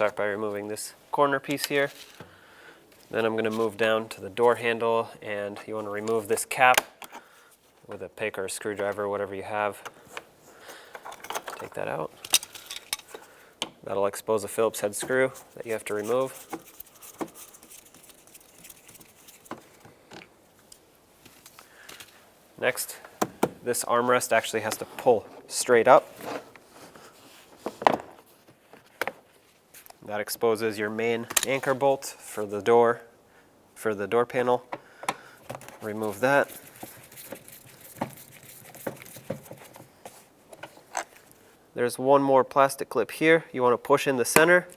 start by removing this corner piece here. Then I'm going to move down to the door handle, and you want to remove this cap with a pick or a screwdriver, whatever you have. Take that out. That'll expose a Phillips head screw that you have to remove. Next, this armrest actually has to pull straight up. That exposes your main anchor bolt for the door panel. Remove that. There's one more plastic clip here. You want to push in the center.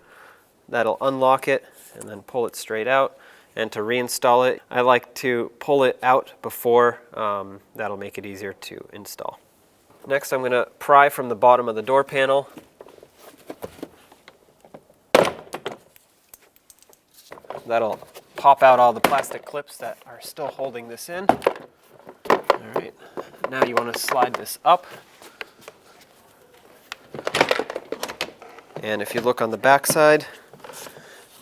That'll unlock it and then pull it straight out. And to reinstall it, I like to pull it out before. That'll make it easier to install. Next, I'm going to pry from the bottom of the door panel. That'll pop out all the plastic clips that are still holding this in. All right, now you want to slide this up. And if you look on the back side,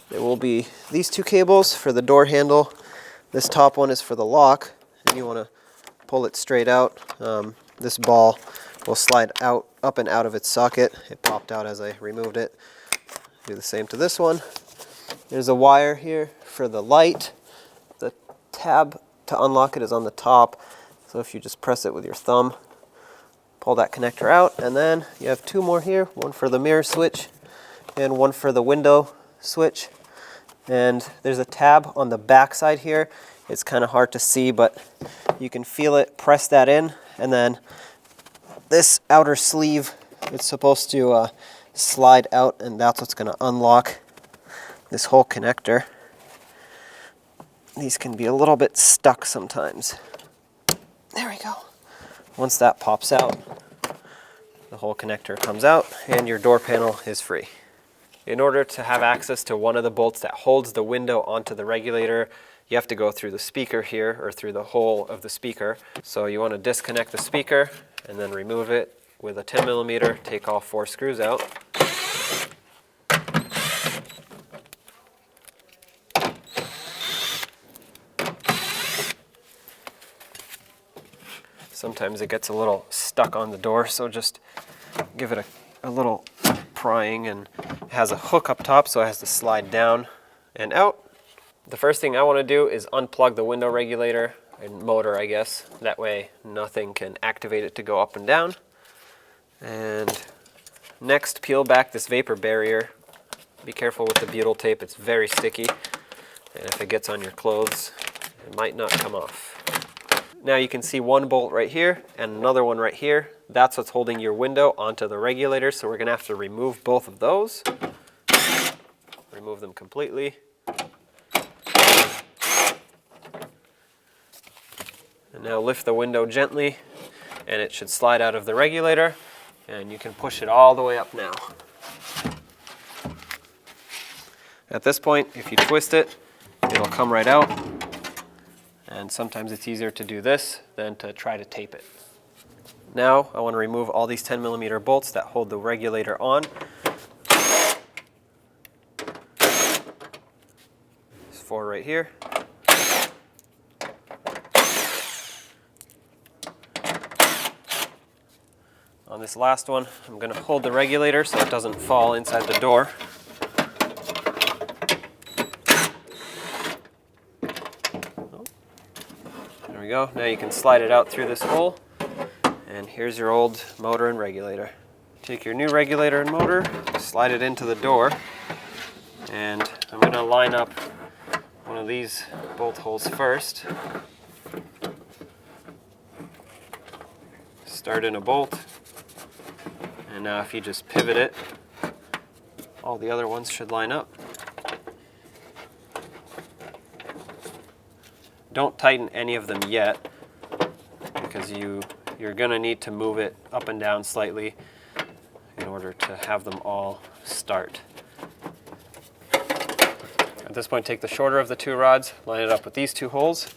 there will be these two cables for the door handle. This top one is for the lock, and you want to pull it straight out. This ball will slide out, up and out of its socket. It popped out as I removed it. Do the same to this one. There's a wire here for the light. The tab to unlock it is on the top. So if you just press it with your thumb, pull that connector out, and then you have two more here, one for the mirror switch and one for the window switch. And there's a tab on the back side here. It's kind of hard to see, but you can feel it. Press that in, and then this outer sleeve, it's supposed to slide out, and that's what's going to unlock this whole connector. These can be a little bit stuck sometimes. There we go. Once that pops out, the whole connector comes out and your door panel is free. In order to have access to one of the bolts that holds the window onto the regulator, you have to go through the speaker here, or through the hole of the speaker. So you want to disconnect the speaker and then remove it with a 10mm. Take all 4 screws out. Sometimes it gets a little stuck on the door, so just give it a little prying, and it has a hook up top, so it has to slide down and out. The first thing I want to do is unplug the window regulator and motor, I guess. That way nothing can activate it to go up and down. And next, peel back this vapor barrier. Be careful with the butyl tape, it's very sticky. And if it gets on your clothes, it might not come off. Now you can see one bolt right here and another one right here. That's what's holding your window onto the regulator, so we're going to have to remove both of those. Remove them completely. And now lift the window gently, and it should slide out of the regulator, and you can push it all the way up now. At this point, if you twist it, it'll come right out. And sometimes it's easier to do this than to try to tape it. Now I want to remove all these 10mm bolts that hold the regulator on. There's 4 right here. On this last one, I'm going to hold the regulator so it doesn't fall inside the door. There we go. Now you can slide it out through this hole, and here's your old motor and regulator. Take your new regulator and motor, slide it into the door, and I'm going to line up one of these bolt holes first. Start in a bolt, and now if you just pivot it, all the other ones should line up. Don't tighten any of them yet, because you're going to need to move it up and down slightly in order to have them all start. At this point, take the shorter of the 2 rods, line it up with these 2 holes,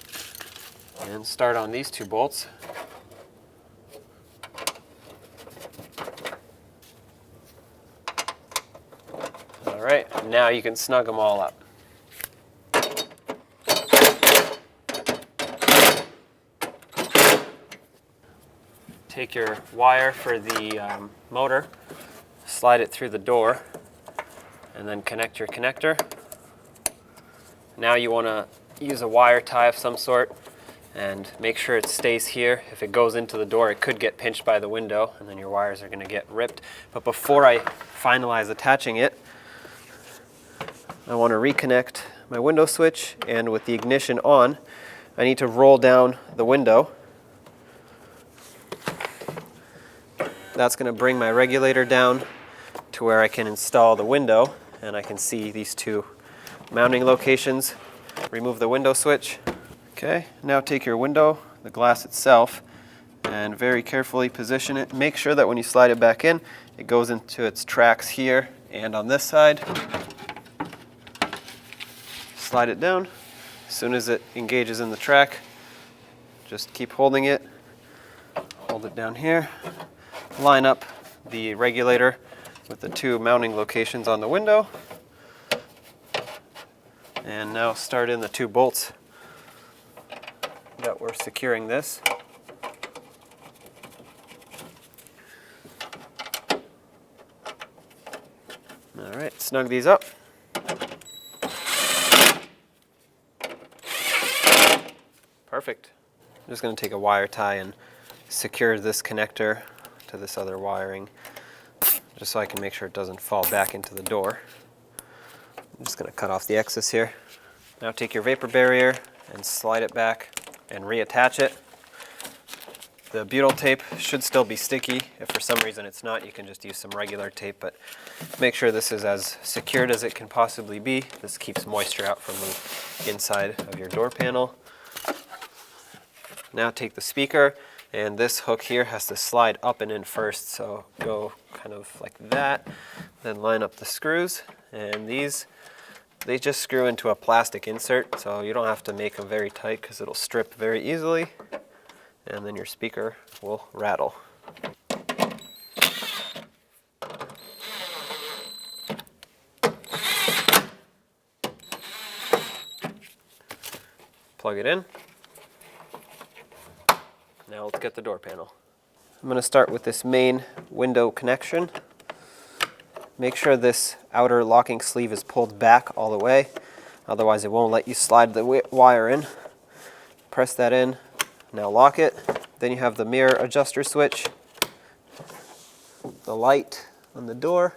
and start on these 2 bolts. All right, And now you can snug them all up. Take your wire for the motor, slide it through the door, and then connect your connector. Now you want to use a wire tie of some sort and make sure it stays here. If it goes into the door, it could get pinched by the window, and then your wires are going to get ripped. But before I finalize attaching it, I want to reconnect my window switch, and with the ignition on, I need to roll down the window. That's going to bring my regulator down to where I can install the window, and I can see these two mounting locations. Remove the window switch. Okay, now take your window, the glass itself, and very carefully position it. Make sure that when you slide it back in, it goes into its tracks here and on this side. Slide it down. As soon as it engages in the track, just keep holding it. Hold it down here. Line up the regulator with the two mounting locations on the window. And now start in the two bolts that we're securing this. All right, snug these up. Perfect. I'm just going to take a wire tie and secure this connector to this other wiring, just so I can make sure it doesn't fall back into the door. I'm just going to cut off the excess here. Now take your vapor barrier and slide it back and reattach it. The butyl tape should still be sticky. If for some reason it's not, you can just use some regular tape, but make sure this is as secured as it can possibly be. This keeps moisture out from the inside of your door panel. Now take the speaker, and this hook here has to slide up and in first, so go kind of like that. Then line up the screws, and these, they just screw into a plastic insert, so you don't have to make them very tight because it'll strip very easily, and then your speaker will rattle. Plug it in. Now let's get the door panel. I'm going to start with this main window connection. Make sure this outer locking sleeve is pulled back all the way, otherwise it won't let you slide the wire in. Press that in, now lock it. Then you have the mirror adjuster switch, the light on the door.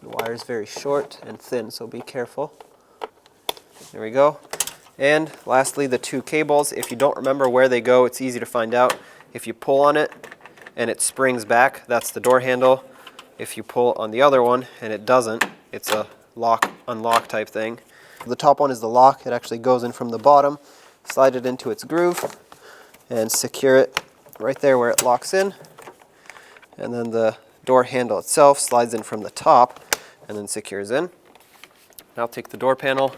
The wire is very short and thin, so be careful. There we go. And lastly, the two cables. If you don't remember where they go, it's easy to find out. If you pull on it and it springs back, that's the door handle. If you pull on the other one and it doesn't, it's a lock, unlock type thing. The top one is the lock. It actually goes in from the bottom. Slide it into its groove and secure it right there where it locks in. And then the door handle itself slides in from the top and then secures in. Now take the door panel,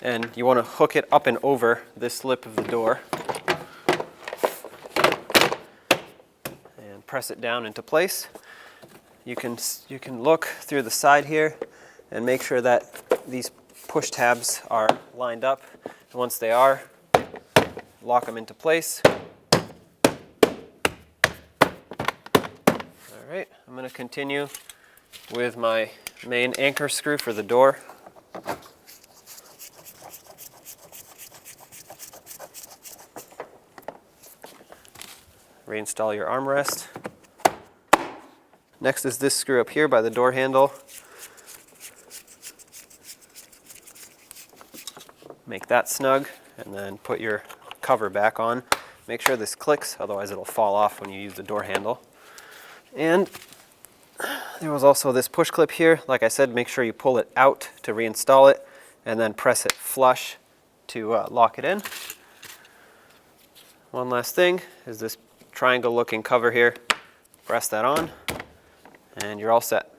and you want to hook it up and over this lip of the door and press it down into place. You can look through the side here and make sure that these push tabs are lined up. And once they are, lock them into place. All right, I'm going to continue with my main anchor screw for the door. Reinstall your armrest. Next is this screw up here by the door handle. Make that snug, and then put your cover back on. Make sure this clicks, otherwise it'll fall off when you use the door handle. And there was also this push clip here. Like I said, make sure you pull it out to reinstall it, and then press it flush to lock it in. One last thing is this triangle looking cover here. Press that on, and you're all set.